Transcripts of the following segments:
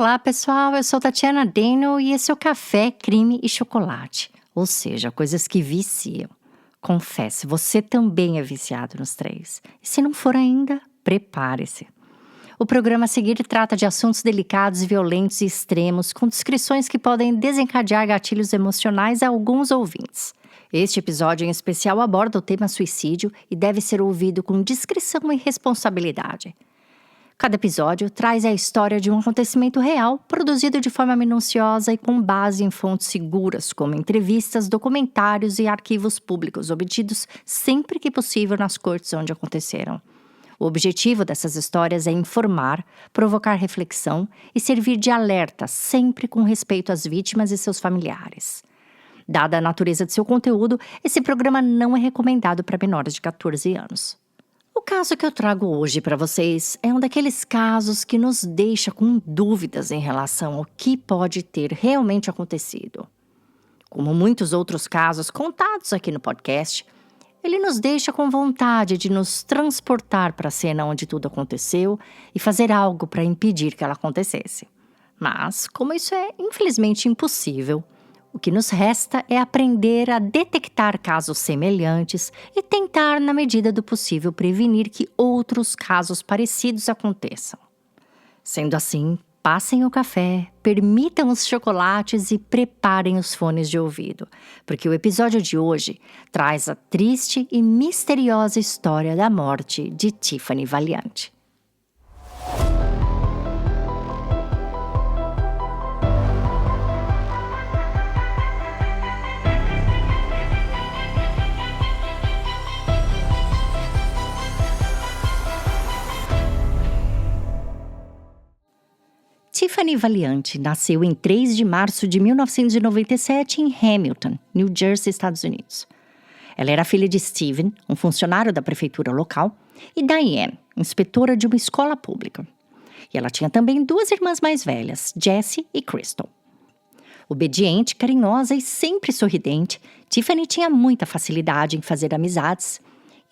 Olá, pessoal, eu sou Tatiana Daniel e esse é o Café, Crime e Chocolate. Ou seja, coisas que viciam. Confesse, você também é viciado nos três. E se não for ainda, prepare-se. O programa a seguir trata de assuntos delicados, violentos e extremos, com descrições que podem desencadear gatilhos emocionais a alguns ouvintes. Este episódio em especial aborda o tema suicídio e deve ser ouvido com discrição e responsabilidade. Cada episódio traz a história de um acontecimento real, produzido de forma minuciosa e com base em fontes seguras, como entrevistas, documentários e arquivos públicos obtidos sempre que possível nas cortes onde aconteceram. O objetivo dessas histórias é informar, provocar reflexão e servir de alerta, sempre com respeito às vítimas e seus familiares. Dada a natureza de seu conteúdo, esse programa não é recomendado para menores de 14 anos. O caso que eu trago hoje para vocês é um daqueles casos que nos deixa com dúvidas em relação ao que pode ter realmente acontecido. Como muitos outros casos contados aqui no podcast, ele nos deixa com vontade de nos transportar para a cena onde tudo aconteceu e fazer algo para impedir que ela acontecesse. Mas, como isso é infelizmente impossível, o que nos resta é aprender a detectar casos semelhantes e tentar, na medida do possível, prevenir que outros casos parecidos aconteçam. Sendo assim, passem o café, permitam os chocolates e preparem os fones de ouvido, porque o episódio de hoje traz a triste e misteriosa história da morte de Tiffany Valiante. Tiffany Valiante nasceu em 3 de março de 1997 em Hamilton, New Jersey, Estados Unidos. Ela era filha de Steven, um funcionário da prefeitura local, e Diane, inspetora de uma escola pública. E ela tinha também 2 irmãs mais velhas, Jessie e Crystal. Obediente, carinhosa e sempre sorridente, Tiffany tinha muita facilidade em fazer amizades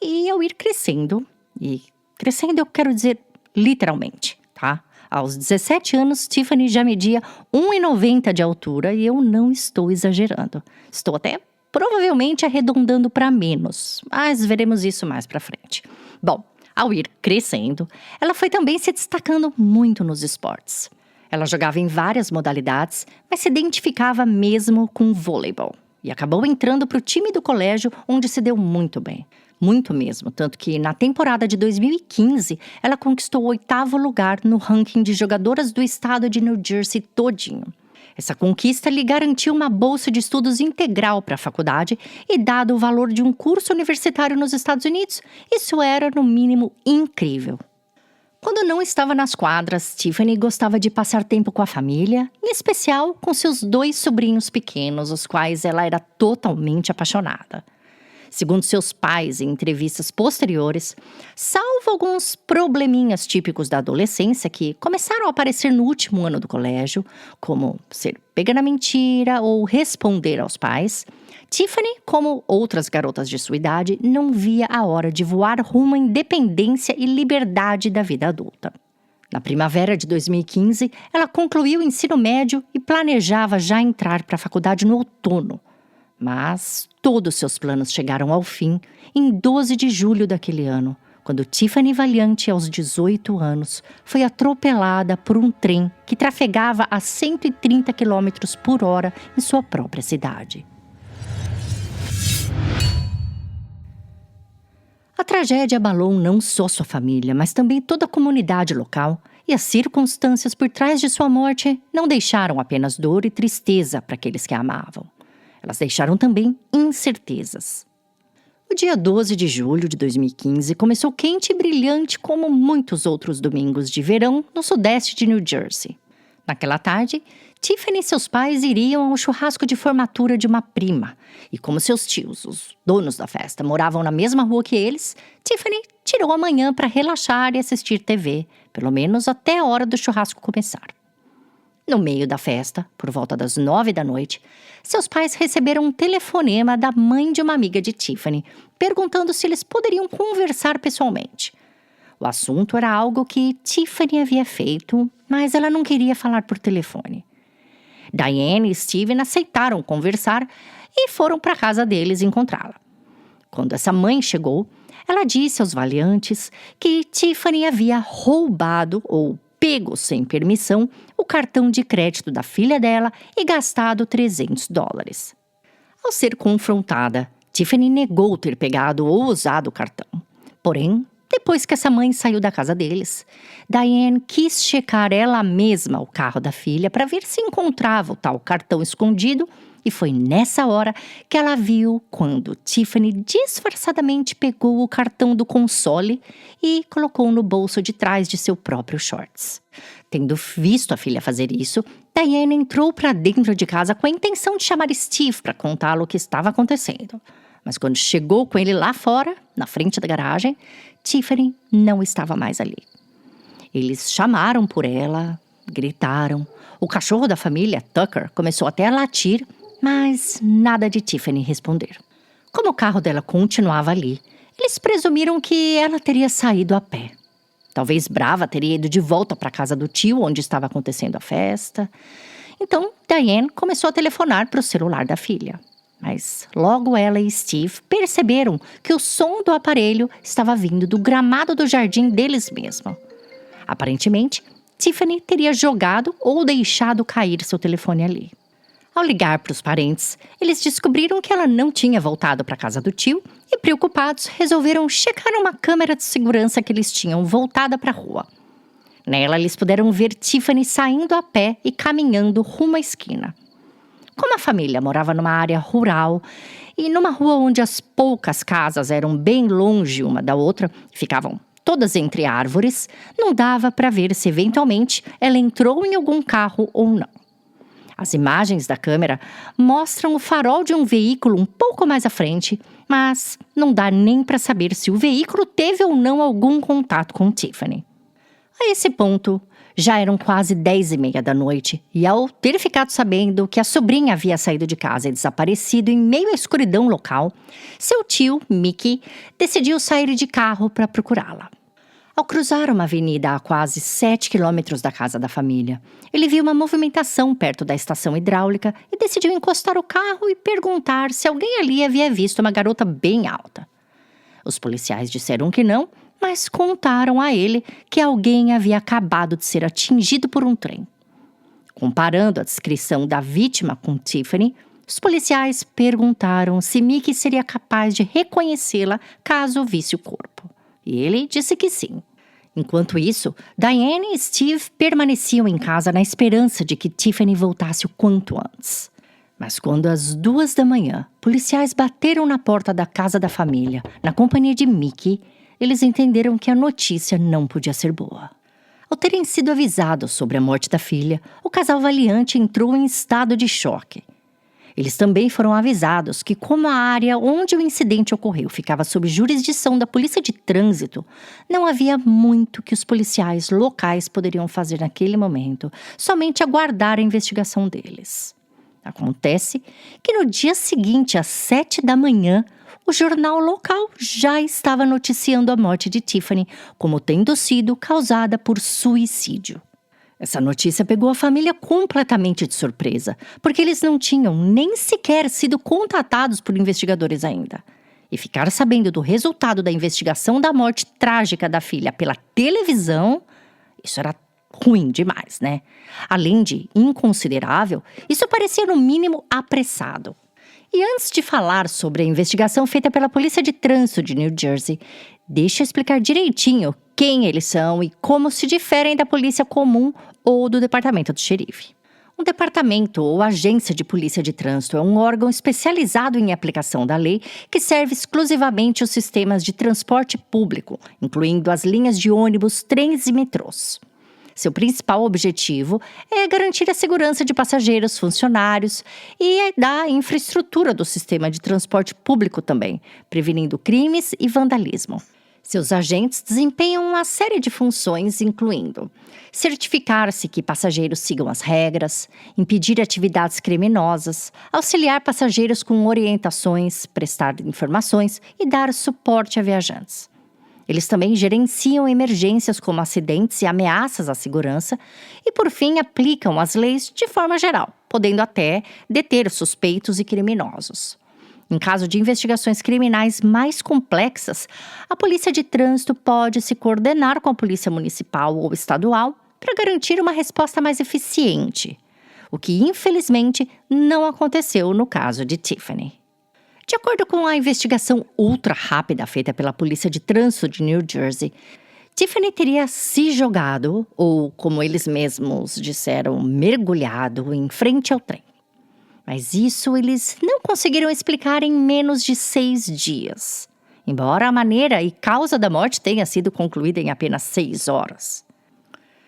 e ao ir crescendo, e crescendo eu quero dizer literalmente, tá? Aos 17 anos, Tiffany já media 1,90 de altura e eu não estou exagerando. Estou até provavelmente arredondando para menos, mas veremos isso mais para frente. Bom, ao ir crescendo, ela foi também se destacando muito nos esportes. Ela jogava em várias modalidades, mas se identificava mesmo com voleibol. E acabou entrando para o time do colégio, onde se deu muito bem. Muito mesmo, tanto que na temporada de 2015, ela conquistou o 8º lugar no ranking de jogadoras do estado de New Jersey todinho. Essa conquista lhe garantiu uma bolsa de estudos integral para a faculdade e, dado o valor de um curso universitário nos Estados Unidos, isso era, no mínimo, incrível. Quando não estava nas quadras, Tiffany gostava de passar tempo com a família, em especial com seus 2 sobrinhos pequenos, os quais ela era totalmente apaixonada. Segundo seus pais em entrevistas posteriores, salvo alguns probleminhas típicos da adolescência que começaram a aparecer no último ano do colégio, como ser pega na mentira ou responder aos pais, Tiffany, como outras garotas de sua idade, não via a hora de voar rumo à independência e liberdade da vida adulta. Na primavera de 2015, ela concluiu o ensino médio e planejava já entrar para a faculdade no outono. Mas todos seus planos chegaram ao fim em 12 de julho daquele ano, quando Tiffany Valiante, aos 18 anos, foi atropelada por um trem que trafegava a 130 km por hora em sua própria cidade. A tragédia abalou não só sua família, mas também toda a comunidade local, e as circunstâncias por trás de sua morte não deixaram apenas dor e tristeza para aqueles que a amavam. Elas deixaram também incertezas. O dia 12 de julho de 2015 começou quente e brilhante como muitos outros domingos de verão no sudeste de New Jersey. Naquela tarde, Tiffany e seus pais iriam ao churrasco de formatura de uma prima. E como seus tios, os donos da festa, moravam na mesma rua que eles, Tiffany tirou a manhã para relaxar e assistir TV, pelo menos até a hora do churrasco começar. No meio da festa, por volta das 9 da noite, seus pais receberam um telefonema da mãe de uma amiga de Tiffany, perguntando se eles poderiam conversar pessoalmente. O assunto era algo que Tiffany havia feito, mas ela não queria falar por telefone. Diane e Steven aceitaram conversar e foram para a casa deles encontrá-la. Quando essa mãe chegou, ela disse aos valiantes que Tiffany havia roubado ou pego sem permissão o cartão de crédito da filha dela e gastado $300. Ao ser confrontada, Tiffany negou ter pegado ou usado o cartão. Porém, depois que essa mãe saiu da casa deles, Diane quis checar ela mesma o carro da filha para ver se encontrava o tal cartão escondido, e foi nessa hora que ela viu quando Tiffany disfarçadamente pegou o cartão do console e colocou no bolso de trás de seu próprio shorts. Tendo visto a filha fazer isso, Diane entrou para dentro de casa com a intenção de chamar Steve para contá-lo o que estava acontecendo. Mas quando chegou com ele lá fora, na frente da garagem, Tiffany não estava mais ali. Eles chamaram por ela, gritaram. O cachorro da família, Tucker, começou até a latir, mas nada de Tiffany responder. Como o carro dela continuava ali, eles presumiram que ela teria saído a pé. Talvez brava teria ido de volta para a casa do tio, onde estava acontecendo a festa. Então, Diane começou a telefonar para o celular da filha. Mas logo ela e Steve perceberam que o som do aparelho estava vindo do gramado do jardim deles mesmos. Aparentemente, Tiffany teria jogado ou deixado cair seu telefone ali. Ao ligar para os parentes, eles descobriram que ela não tinha voltado para a casa do tio e, preocupados, resolveram checar uma câmera de segurança que eles tinham voltada para a rua. Nela, eles puderam ver Tiffany saindo a pé e caminhando rumo à esquina. Como a família morava numa área rural e numa rua onde as poucas casas eram bem longe uma da outra, ficavam todas entre árvores, não dava para ver se eventualmente ela entrou em algum carro ou não. As imagens da câmera mostram o farol de um veículo um pouco mais à frente, mas não dá nem para saber se o veículo teve ou não algum contato com Tiffany. A esse ponto, já eram quase 10h30 da noite, e ao ter ficado sabendo que a sobrinha havia saído de casa e desaparecido em meio à escuridão local, seu tio, Mickey, decidiu sair de carro para procurá-la. Ao cruzar uma avenida a quase 7 quilômetros da casa da família, ele viu uma movimentação perto da estação hidráulica e decidiu encostar o carro e perguntar se alguém ali havia visto uma garota bem alta. Os policiais disseram que não, mas contaram a ele que alguém havia acabado de ser atingido por um trem. Comparando a descrição da vítima com Tiffany, os policiais perguntaram se Mickey seria capaz de reconhecê-la caso visse o corpo. E ele disse que sim. Enquanto isso, Diane e Steve permaneciam em casa na esperança de que Tiffany voltasse o quanto antes. Mas quando às 2h, policiais bateram na porta da casa da família, na companhia de Mickey, eles entenderam que a notícia não podia ser boa. Ao terem sido avisados sobre a morte da filha, o casal valiante entrou em estado de choque. Eles também foram avisados que, como a área onde o incidente ocorreu ficava sob jurisdição da polícia de trânsito, não havia muito que os policiais locais poderiam fazer naquele momento, somente aguardar a investigação deles. Acontece que no dia seguinte, às 7h, o jornal local já estava noticiando a morte de Tiffany como tendo sido causada por suicídio. Essa notícia pegou a família completamente de surpresa, porque eles não tinham nem sequer sido contatados por investigadores ainda. E ficar sabendo do resultado da investigação da morte trágica da filha pela televisão, isso era ruim demais, né? Além de inconsiderável, isso parecia no mínimo apressado. E antes de falar sobre a investigação feita pela Polícia de Trânsito de New Jersey, deixa eu explicar direitinho quem eles são e como se diferem da polícia comum ou do departamento do xerife. Um departamento ou agência de polícia de trânsito é um órgão especializado em aplicação da lei que serve exclusivamente os sistemas de transporte público, incluindo as linhas de ônibus, trens e metrôs. Seu principal objetivo é garantir a segurança de passageiros, funcionários e da infraestrutura do sistema de transporte público também, prevenindo crimes e vandalismo. Seus agentes desempenham uma série de funções, incluindo certificar-se que passageiros sigam as regras, impedir atividades criminosas, auxiliar passageiros com orientações, prestar informações e dar suporte a viajantes. Eles também gerenciam emergências como acidentes e ameaças à segurança e, por fim, aplicam as leis de forma geral, podendo até deter suspeitos e criminosos. Em caso de investigações criminais mais complexas, a polícia de trânsito pode se coordenar com a polícia municipal ou estadual para garantir uma resposta mais eficiente, o que infelizmente não aconteceu no caso de Tiffany. De acordo com a investigação ultra rápida feita pela polícia de trânsito de New Jersey, Tiffany teria se jogado, ou como eles mesmos disseram, mergulhado em frente ao trem. Mas isso eles não conseguiram explicar em menos de 6 dias, embora a maneira e causa da morte tenha sido concluída em apenas 6 horas.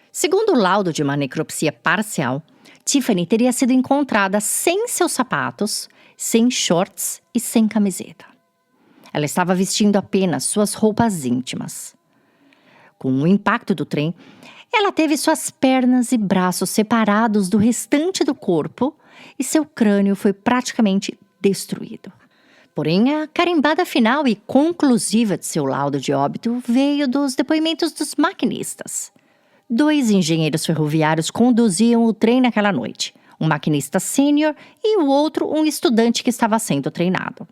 Segundo o laudo de uma necropsia parcial, Tiffany teria sido encontrada sem seus sapatos, sem shorts e sem camiseta. Ela estava vestindo apenas suas roupas íntimas. Com o impacto do trem, ela teve suas pernas e braços separados do restante do corpo e seu crânio foi praticamente destruído. Porém, a carimbada final e conclusiva de seu laudo de óbito veio dos depoimentos dos maquinistas. 2 engenheiros ferroviários conduziam o trem naquela noite, um maquinista sênior e o outro um estudante que estava sendo treinado.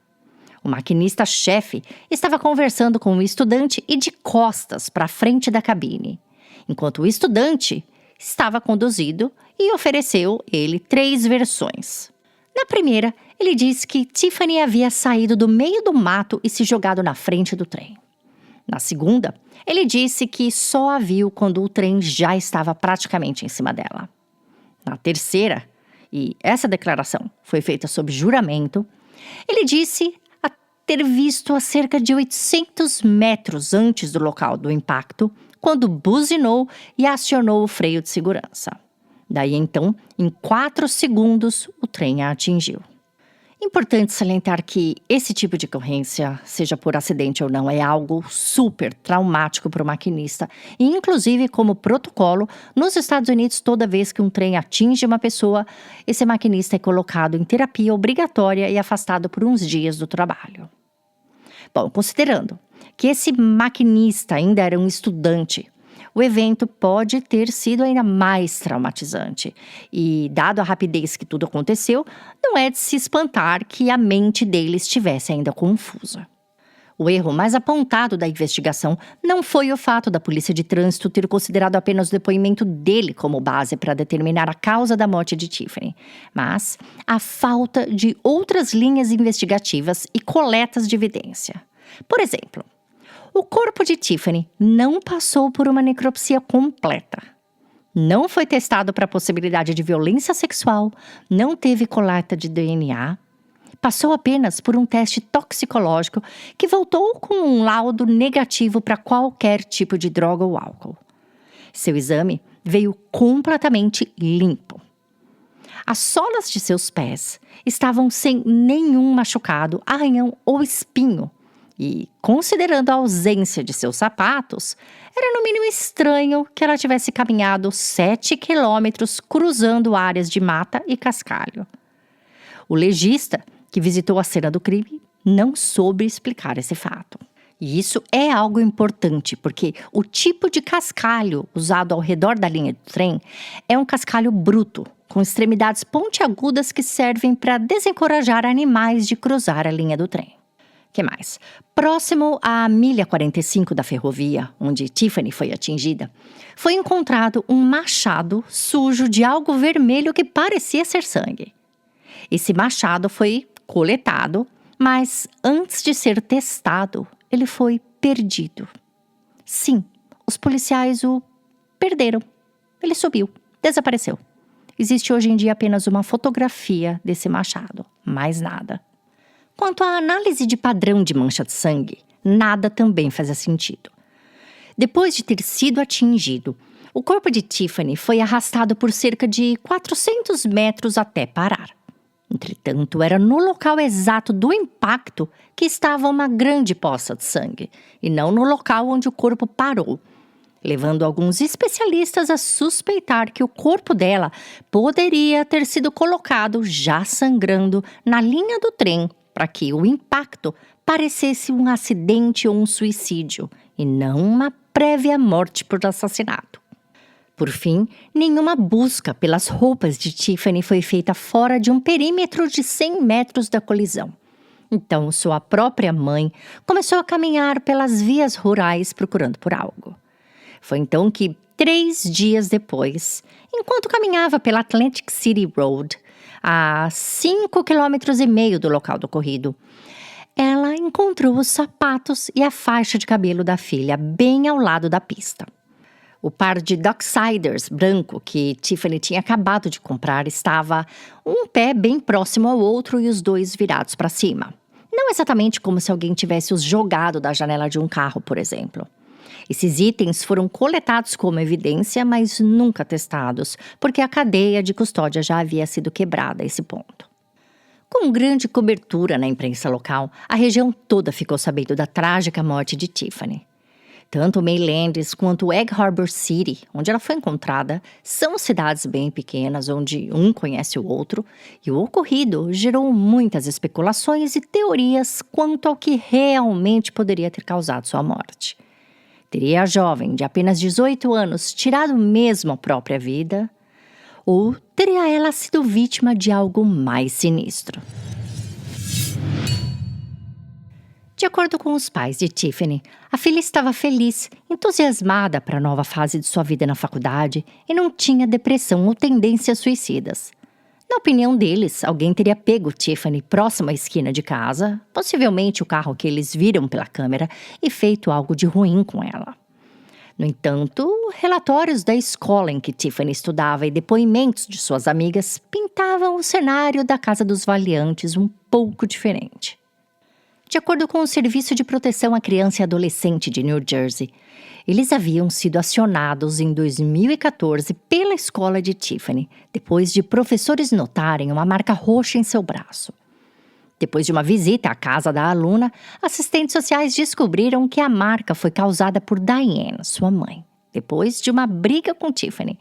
O maquinista-chefe estava conversando com o estudante e de costas para a frente da cabine, enquanto o estudante estava conduzido e ofereceu ele 3 versões. Na primeira, ele disse que Tiffany havia saído do meio do mato e se jogado na frente do trem. Na segunda, ele disse que só a viu quando o trem já estava praticamente em cima dela. Na terceira, e essa declaração foi feita sob juramento, ele disse ter visto a cerca de 800 metros antes do local do impacto, quando buzinou e acionou o freio de segurança. Daí então, em 4 segundos, o trem a atingiu. Importante salientar que esse tipo de ocorrência, seja por acidente ou não, é algo super traumático para o maquinista. E inclusive, como protocolo, nos Estados Unidos, toda vez que um trem atinge uma pessoa, esse maquinista é colocado em terapia obrigatória e afastado por uns dias do trabalho. Bom, considerando que esse maquinista ainda era um estudante, o evento pode ter sido ainda mais traumatizante. E, dado a rapidez que tudo aconteceu, não é de se espantar que a mente dele estivesse ainda confusa. O erro mais apontado da investigação não foi o fato da polícia de trânsito ter considerado apenas o depoimento dele como base para determinar a causa da morte de Tiffany, mas a falta de outras linhas investigativas e coletas de evidência. Por exemplo, o corpo de Tiffany não passou por uma necropsia completa. Não foi testado para a possibilidade de violência sexual, não teve coleta de DNA, passou apenas por um teste toxicológico que voltou com um laudo negativo para qualquer tipo de droga ou álcool. Seu exame veio completamente limpo. As solas de seus pés estavam sem nenhum machucado, arranhão ou espinho. E, considerando a ausência de seus sapatos, era no mínimo estranho que ela tivesse caminhado 7 quilômetros cruzando áreas de mata e cascalho. O legista, que visitou a cena do crime, não soube explicar esse fato. E isso é algo importante, porque o tipo de cascalho usado ao redor da linha do trem é um cascalho bruto, com extremidades pontiagudas que servem para desencorajar animais de cruzar a linha do trem. Que mais? Próximo à milha 45 da ferrovia, onde Tiffany foi atingida, foi encontrado um machado sujo de algo vermelho que parecia ser sangue. Esse machado foi coletado, mas antes de ser testado, ele foi perdido. Sim, os policiais o perderam. Ele sumiu, desapareceu. Existe hoje em dia apenas uma fotografia desse machado, mais nada. Quanto à análise de padrão de mancha de sangue, nada também fazia sentido. Depois de ter sido atingido, o corpo de Tiffany foi arrastado por cerca de 400 metros até parar. Entretanto, era no local exato do impacto que estava uma grande poça de sangue, e não no local onde o corpo parou, levando alguns especialistas a suspeitar que o corpo dela poderia ter sido colocado já sangrando na linha do trem para que o impacto parecesse um acidente ou um suicídio, e não uma prévia morte por assassinato. Por fim, nenhuma busca pelas roupas de Tiffany foi feita fora de um perímetro de 100 metros da colisão. Então, sua própria mãe começou a caminhar pelas vias rurais procurando por algo. Foi então que, 3 dias depois, enquanto caminhava pela Atlantic City Road, a 5,5 km do local do ocorrido, ela encontrou os sapatos e a faixa de cabelo da filha bem ao lado da pista. O par de Docksiders branco que Tiffany tinha acabado de comprar estava um pé bem próximo ao outro e os dois virados para cima. Não exatamente como se alguém tivesse os jogado da janela de um carro, por exemplo. Esses itens foram coletados como evidência, mas nunca testados, porque a cadeia de custódia já havia sido quebrada a esse ponto. Com grande cobertura na imprensa local, a região toda ficou sabendo da trágica morte de Tiffany. Tanto Maylands quanto Egg Harbor City, onde ela foi encontrada, são cidades bem pequenas onde um conhece o outro, e o ocorrido gerou muitas especulações e teorias quanto ao que realmente poderia ter causado sua morte. Teria a jovem de apenas 18 anos tirado mesmo a própria vida? Ou teria ela sido vítima de algo mais sinistro? De acordo com os pais de Tiffany, a filha estava feliz, entusiasmada para a nova fase de sua vida na faculdade e não tinha depressão ou tendências suicidas. Na opinião deles, alguém teria pego Tiffany próximo à esquina de casa, possivelmente o carro que eles viram pela câmera, e feito algo de ruim com ela. No entanto, relatórios da escola em que Tiffany estudava e depoimentos de suas amigas pintavam o cenário da Casa dos Valiantes um pouco diferente. De acordo com o Serviço de Proteção à Criança e Adolescente de New Jersey, eles haviam sido acionados em 2014 pela escola de Tiffany, depois de professores notarem uma marca roxa em seu braço. Depois de uma visita à casa da aluna, assistentes sociais descobriram que a marca foi causada por Diane, sua mãe, depois de uma briga com Tiffany.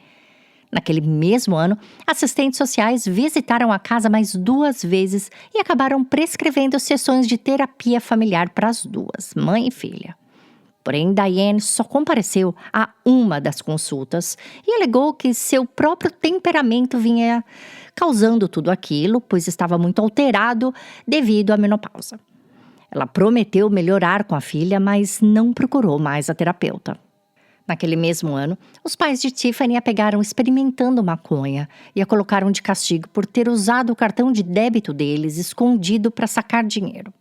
Naquele mesmo ano, assistentes sociais visitaram a casa mais 2 vezes e acabaram prescrevendo sessões de terapia familiar para as duas, mãe e filha. Porém, Diane só compareceu a uma das consultas e alegou que seu próprio temperamento vinha causando tudo aquilo, pois estava muito alterado devido à menopausa. Ela prometeu melhorar com a filha, mas não procurou mais a terapeuta. Naquele mesmo ano, os pais de Tiffany a pegaram experimentando maconha e a colocaram de castigo por ter usado o cartão de débito deles escondido para sacar dinheiro.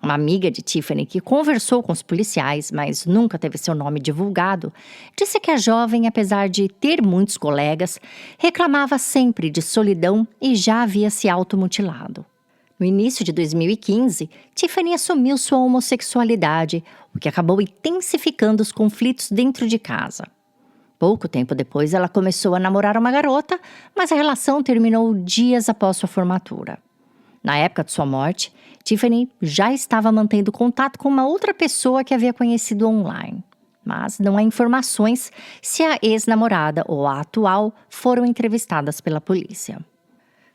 Uma amiga de Tiffany, que conversou com os policiais, mas nunca teve seu nome divulgado, disse que a jovem, apesar de ter muitos colegas, reclamava sempre de solidão e já havia se automutilado. No início de 2015, Tiffany assumiu sua homossexualidade, o que acabou intensificando os conflitos dentro de casa. Pouco tempo depois, ela começou a namorar uma garota, mas a relação terminou dias após sua formatura. Na época de sua morte, Tiffany já estava mantendo contato com uma outra pessoa que havia conhecido online. Mas não há informações se a ex-namorada ou a atual foram entrevistadas pela polícia.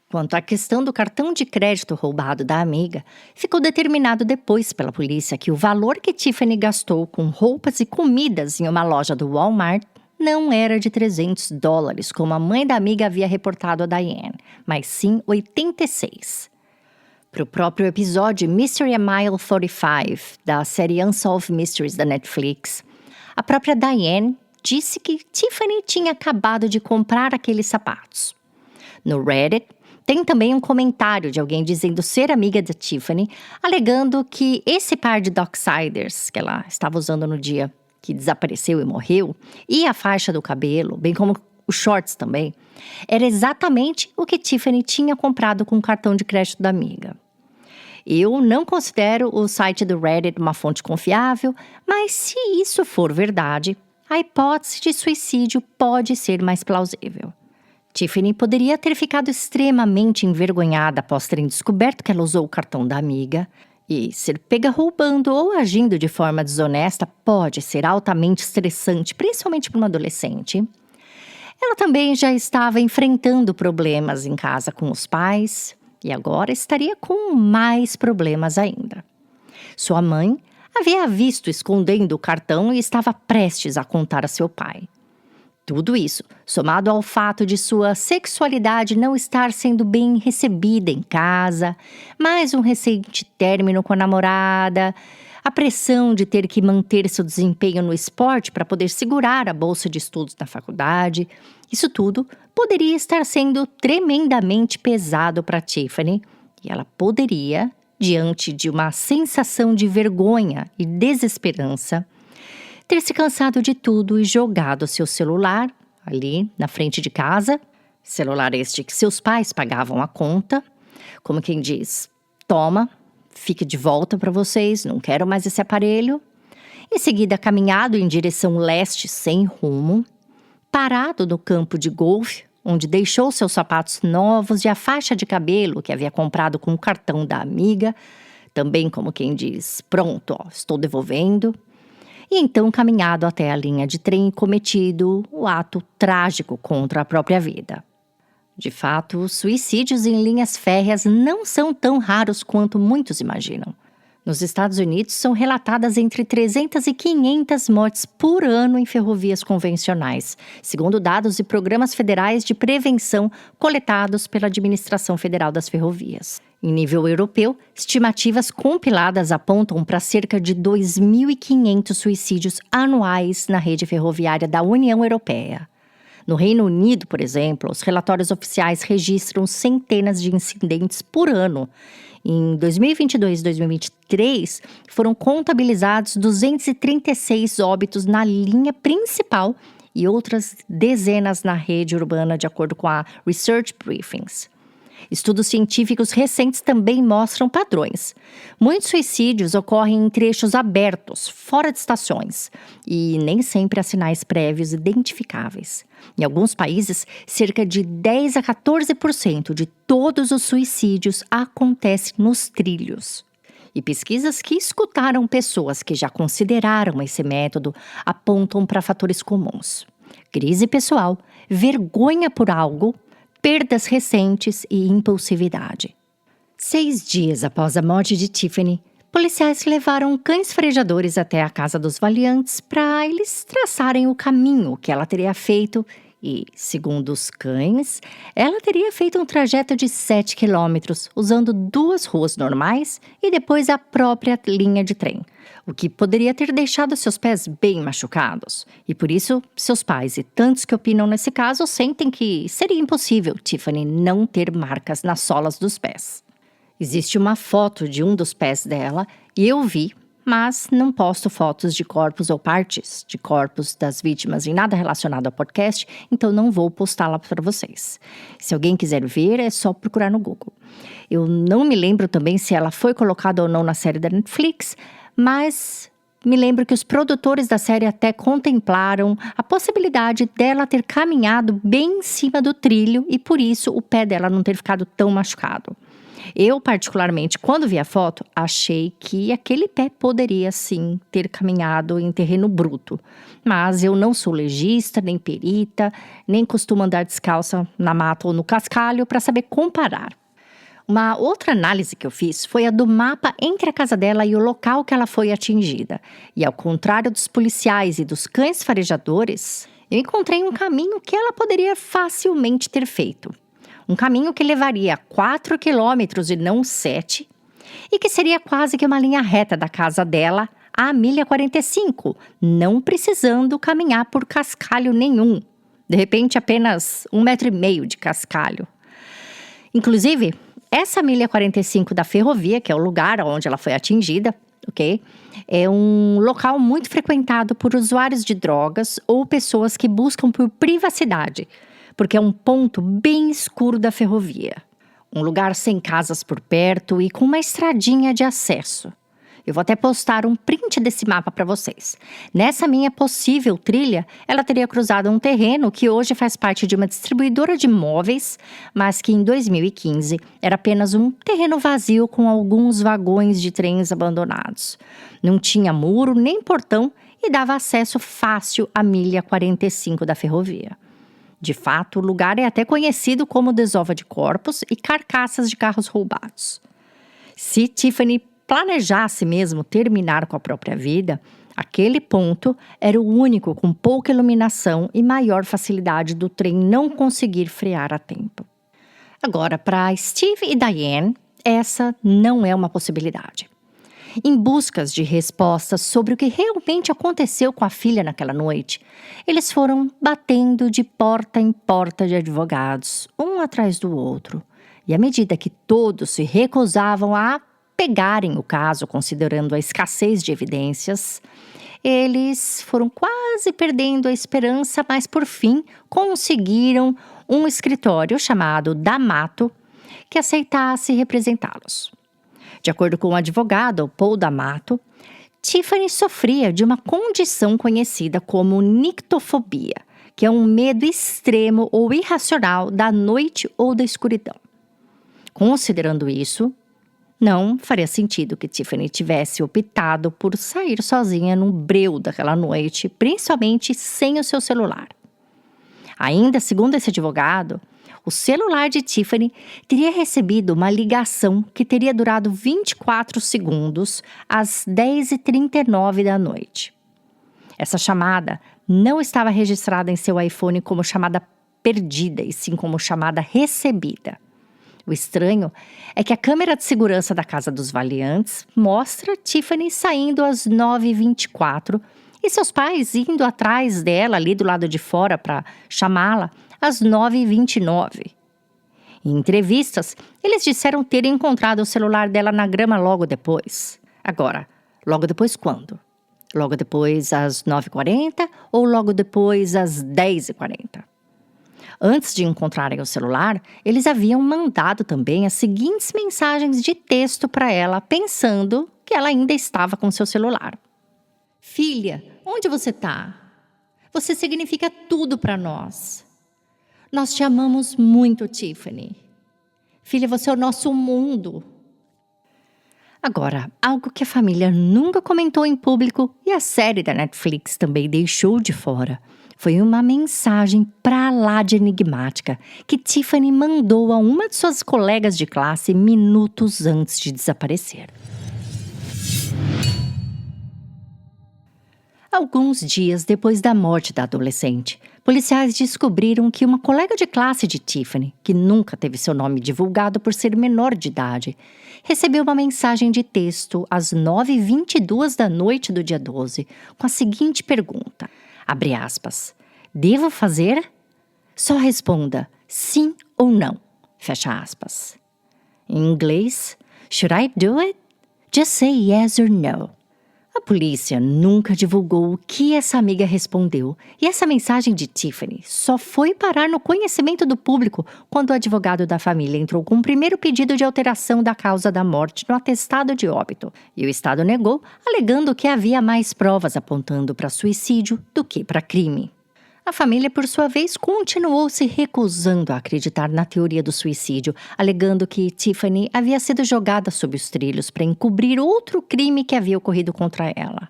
Quanto à questão do cartão de crédito roubado da amiga, ficou determinado depois pela polícia que o valor que Tiffany gastou com roupas e comidas em uma loja do Walmart não era de $300, como a mãe da amiga havia reportado a Diane, mas sim 86. Para o próprio episódio Mystery a Mile 45, da série Unsolved Mysteries da Netflix, a própria Diane disse que Tiffany tinha acabado de comprar aqueles sapatos. No Reddit, tem também um comentário de alguém dizendo ser amiga da Tiffany, alegando que esse par de Docksiders que ela estava usando no dia que desapareceu e morreu, e a faixa do cabelo, bem como os shorts também, era exatamente o que Tiffany tinha comprado com o cartão de crédito da amiga. Eu não considero o site do Reddit uma fonte confiável, mas se isso for verdade, a hipótese de suicídio pode ser mais plausível. Tiffany poderia ter ficado extremamente envergonhada após terem descoberto que ela usou o cartão da amiga, e ser pega roubando ou agindo de forma desonesta pode ser altamente estressante, principalmente para uma adolescente. Ela também já estava enfrentando problemas em casa com os pais e agora estaria com mais problemas ainda. Sua mãe havia a visto escondendo o cartão e estava prestes a contar a seu pai. Tudo isso, somado ao fato de sua sexualidade não estar sendo bem recebida em casa, mais um recente término com a namorada, a pressão de ter que manter seu desempenho no esporte para poder segurar a bolsa de estudos na faculdade, isso tudo poderia estar sendo tremendamente pesado para Tiffany e ela poderia, diante de uma sensação de vergonha e desesperança, ter se cansado de tudo e jogado seu celular ali na frente de casa, celular este que seus pais pagavam a conta, como quem diz, toma, fique de volta para vocês, não quero mais esse aparelho. Em seguida, caminhado em direção leste sem rumo, parado no campo de golfe, onde deixou seus sapatos novos e a faixa de cabelo que havia comprado com o cartão da amiga, também como quem diz, pronto, ó, estou devolvendo. E então caminhado até a linha de trem e cometido o ato trágico contra a própria vida. De fato, os suicídios em linhas férreas não são tão raros quanto muitos imaginam. Nos Estados Unidos, são relatadas entre 300 e 500 mortes por ano em ferrovias convencionais, segundo dados de programas federais de prevenção coletados pela Administração Federal das Ferrovias. Em nível europeu, estimativas compiladas apontam para cerca de 2.500 suicídios anuais na rede ferroviária da União Europeia. No Reino Unido, por exemplo, os relatórios oficiais registram centenas de incidentes por ano. Em 2022 e 2023, foram contabilizados 236 óbitos na linha principal e outras dezenas na rede urbana, de acordo com a Research Briefings. Estudos científicos recentes também mostram padrões. Muitos suicídios ocorrem em trechos abertos, fora de estações, e nem sempre há sinais prévios identificáveis. Em alguns países, cerca de 10 a 14% de todos os suicídios acontecem nos trilhos. E pesquisas que escutaram pessoas que já consideraram esse método apontam para fatores comuns: crise pessoal, vergonha por algo, perdas recentes e impulsividade. 6 dias após a morte de Tiffany, policiais levaram cães farejadores até a casa dos Valiantes para eles traçarem o caminho que ela teria feito e, segundo os cães, ela teria feito um trajeto de 7 quilômetros usando 2 ruas normais e depois a própria linha de trem, o que poderia ter deixado seus pés bem machucados. E por isso, seus pais e tantos que opinam nesse caso sentem que seria impossível Tiffany não ter marcas nas solas dos pés. Existe uma foto de um dos pés dela e eu vi, mas não posto fotos de corpos ou partes de corpos das vítimas em nada relacionado ao podcast, então não vou postá-la para vocês. Se alguém quiser ver, é só procurar no Google. Eu não me lembro também se ela foi colocada ou não na série da Netflix, mas me lembro que os produtores da série até contemplaram a possibilidade dela ter caminhado bem em cima do trilho e por isso o pé dela não ter ficado tão machucado. Eu, particularmente, quando vi a foto, achei que aquele pé poderia, sim, ter caminhado em terreno bruto. Mas eu não sou legista, nem perita, nem costumo andar descalça na mata ou no cascalho para saber comparar. Uma outra análise que eu fiz foi a do mapa entre a casa dela e o local que ela foi atingida. E ao contrário dos policiais e dos cães farejadores, eu encontrei um caminho que ela poderia facilmente ter feito. Um caminho que levaria 4 quilômetros e não 7, e que seria quase que uma linha reta da casa dela à milha 45, não precisando caminhar por cascalho nenhum. De repente, apenas 1,5 metro de cascalho. Inclusive, essa milha 45 da ferrovia, que é o lugar onde ela foi atingida, ok? É um local muito frequentado por usuários de drogas ou pessoas que buscam por privacidade, porque é um ponto bem escuro da ferrovia. Um lugar sem casas por perto e com uma estradinha de acesso. Eu vou até postar um print desse mapa para vocês. Nessa minha possível trilha, ela teria cruzado um terreno que hoje faz parte de uma distribuidora de móveis, mas que em 2015 era apenas um terreno vazio com alguns vagões de trens abandonados. Não tinha muro nem portão e dava acesso fácil à milha 45 da ferrovia. De fato, o lugar é até conhecido como desova de corpos e carcaças de carros roubados. Se Tiffany planejasse mesmo terminar com a própria vida, aquele ponto era o único com pouca iluminação e maior facilidade do trem não conseguir frear a tempo. Agora, para Steve e Diane, essa não é uma possibilidade. Em busca de respostas sobre o que realmente aconteceu com a filha naquela noite, eles foram batendo de porta em porta de advogados, um atrás do outro. E à medida que todos se recusavam a pegarem o caso, considerando a escassez de evidências, eles foram quase perdendo a esperança, mas por fim conseguiram um escritório chamado D'Amato que aceitasse representá-los. De acordo com o advogado Paul D'Amato, Tiffany sofria de uma condição conhecida como nictofobia, que é um medo extremo ou irracional da noite ou da escuridão. Considerando isso, não faria sentido que Tiffany tivesse optado por sair sozinha no breu daquela noite, principalmente sem o seu celular. Ainda segundo esse advogado, o celular de Tiffany teria recebido uma ligação que teria durado 24 segundos às 10h39 da noite. Essa chamada não estava registrada em seu iPhone como chamada perdida, e sim como chamada recebida. O estranho é que a câmera de segurança da casa dos Valiantes mostra Tiffany saindo às 9h24 e seus pais indo atrás dela ali do lado de fora para chamá-la às 9h29. Em entrevistas, eles disseram terem encontrado o celular dela na grama logo depois. Agora, logo depois quando? Logo depois às 9h40 ou logo depois às 10h40? Antes de encontrarem o celular, eles haviam mandado também as seguintes mensagens de texto para ela, pensando que ela ainda estava com seu celular. Filha, onde você está? Você significa tudo para nós. Nós te amamos muito, Tiffany. Filha, você é o nosso mundo. Agora, algo que a família nunca comentou em público e a série da Netflix também deixou de fora, foi uma mensagem pra lá de enigmática que Tiffany mandou a uma de suas colegas de classe minutos antes de desaparecer. Alguns dias depois da morte da adolescente, policiais descobriram que uma colega de classe de Tiffany, que nunca teve seu nome divulgado por ser menor de idade, recebeu uma mensagem de texto às 9h22 da noite do dia 12, com a seguinte pergunta, abre aspas, devo fazer? Só responda sim ou não, fecha aspas. Em inglês, should I do it? Just say yes or no. A polícia nunca divulgou o que essa amiga respondeu e essa mensagem de Tiffany só foi parar no conhecimento do público quando o advogado da família entrou com um primeiro pedido de alteração da causa da morte no atestado de óbito e o Estado negou, alegando que havia mais provas apontando para suicídio do que para crime. A família, por sua vez, continuou se recusando a acreditar na teoria do suicídio, alegando que Tiffany havia sido jogada sob os trilhos para encobrir outro crime que havia ocorrido contra ela.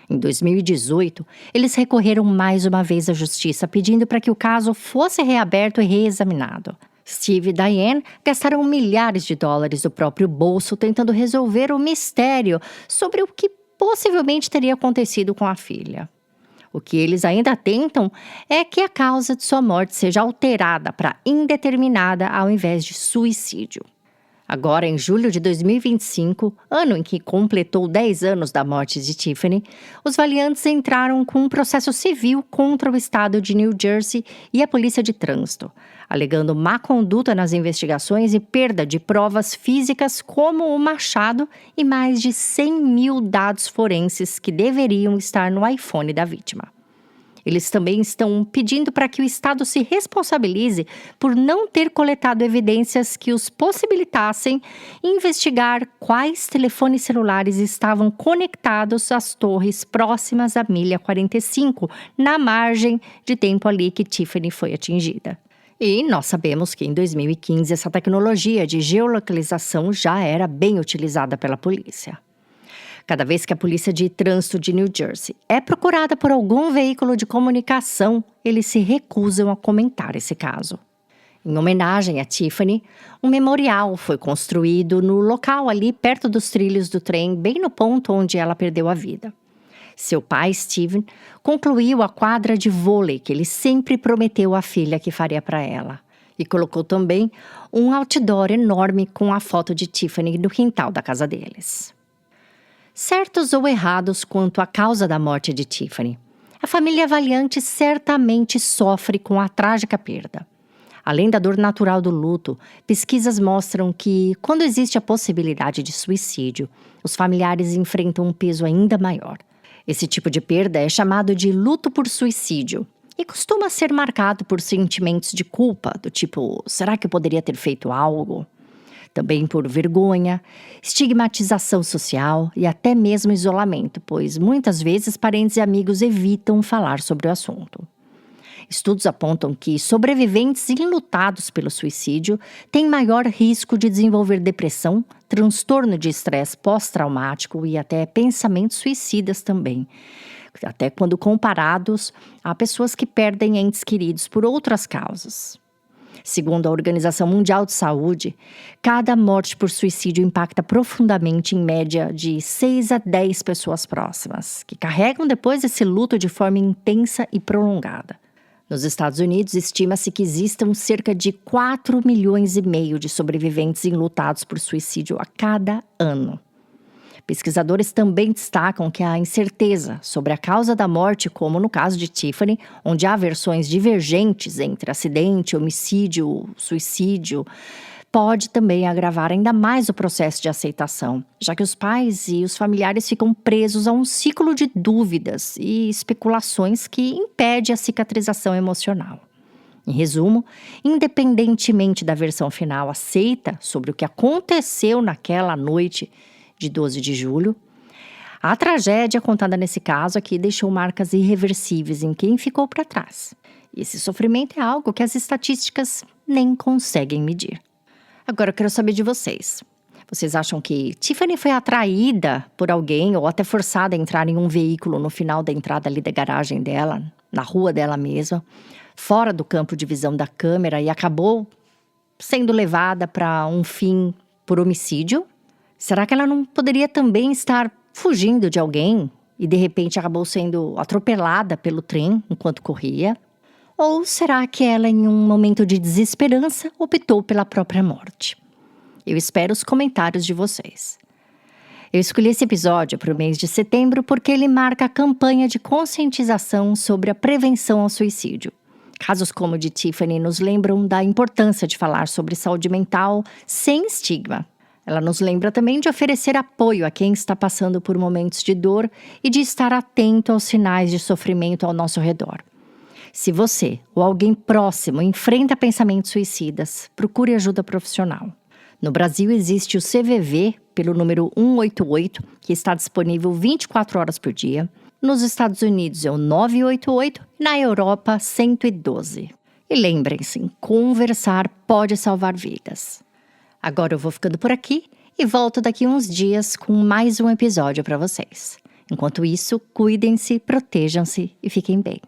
Em 2018, eles recorreram mais uma vez à justiça, pedindo para que o caso fosse reaberto e reexaminado. Steve e Diane gastaram milhares de dólares do próprio bolso tentando resolver o mistério sobre o que possivelmente teria acontecido com a filha. O que eles ainda tentam é que a causa de sua morte seja alterada para indeterminada ao invés de suicídio. Agora, em julho de 2025, ano em que completou 10 anos da morte de Tiffany, os Valiantes entraram com um processo civil contra o estado de New Jersey e a polícia de trânsito, alegando má conduta nas investigações e perda de provas físicas como o machado e mais de 100 mil dados forenses que deveriam estar no iPhone da vítima. Eles também estão pedindo para que o Estado se responsabilize por não ter coletado evidências que os possibilitassem investigar quais telefones celulares estavam conectados às torres próximas à milha 45, na margem de tempo ali que Tiffany foi atingida. E nós sabemos que em 2015 essa tecnologia de geolocalização já era bem utilizada pela polícia. Cada vez que a polícia de trânsito de New Jersey é procurada por algum veículo de comunicação, eles se recusam a comentar esse caso. Em homenagem a Tiffany, um memorial foi construído no local ali perto dos trilhos do trem, bem no ponto onde ela perdeu a vida. Seu pai, Steven, concluiu a quadra de vôlei que ele sempre prometeu à filha que faria para ela. E colocou também um outdoor enorme com a foto de Tiffany no quintal da casa deles. Certos ou errados quanto à causa da morte de Tiffany, a família Valiante certamente sofre com a trágica perda. Além da dor natural do luto, pesquisas mostram que, quando existe a possibilidade de suicídio, os familiares enfrentam um peso ainda maior. Esse tipo de perda é chamado de luto por suicídio e costuma ser marcado por sentimentos de culpa, do tipo, será que eu poderia ter feito algo? Também por vergonha, estigmatização social e até mesmo isolamento, pois muitas vezes parentes e amigos evitam falar sobre o assunto. Estudos apontam que sobreviventes enlutados pelo suicídio têm maior risco de desenvolver depressão, transtorno de estresse pós-traumático e até pensamentos suicidas também, até quando comparados a pessoas que perdem entes queridos por outras causas. Segundo a Organização Mundial de Saúde, cada morte por suicídio impacta profundamente, em média, de 6 a 10 pessoas próximas, que carregam depois esse luto de forma intensa e prolongada. Nos Estados Unidos, estima-se que existam cerca de 4,5 milhões de sobreviventes enlutados por suicídio a cada ano. Pesquisadores também destacam que a incerteza sobre a causa da morte, como no caso de Tiffany, onde há versões divergentes entre acidente, homicídio, suicídio, pode também agravar ainda mais o processo de aceitação, já que os pais e os familiares ficam presos a um ciclo de dúvidas e especulações que impede a cicatrização emocional. Em resumo, independentemente da versão final aceita sobre o que aconteceu naquela noite de 12 de julho, a tragédia contada nesse caso aqui deixou marcas irreversíveis em quem ficou para trás. E esse sofrimento é algo que as estatísticas nem conseguem medir. Agora eu quero saber de vocês. Vocês acham que Tiffany foi atraída por alguém ou até forçada a entrar em um veículo no final da entrada ali da garagem dela, na rua dela mesma, fora do campo de visão da câmera e acabou sendo levada para um fim por homicídio? Será que ela não poderia também estar fugindo de alguém e de repente acabou sendo atropelada pelo trem enquanto corria? Ou será que ela, em um momento de desesperança, optou pela própria morte? Eu espero os comentários de vocês. Eu escolhi esse episódio para o mês de setembro porque ele marca a campanha de conscientização sobre a prevenção ao suicídio. Casos como o de Tiffany nos lembram da importância de falar sobre saúde mental sem estigma. Ela nos lembra também de oferecer apoio a quem está passando por momentos de dor e de estar atento aos sinais de sofrimento ao nosso redor. Se você ou alguém próximo enfrenta pensamentos suicidas, procure ajuda profissional. No Brasil existe o CVV, pelo número 188, que está disponível 24 horas por dia. Nos Estados Unidos é o 988 e na Europa 112. E lembrem-se, conversar pode salvar vidas. Agora eu vou ficando por aqui e volto daqui uns dias com mais um episódio para vocês. Enquanto isso, cuidem-se, protejam-se e fiquem bem.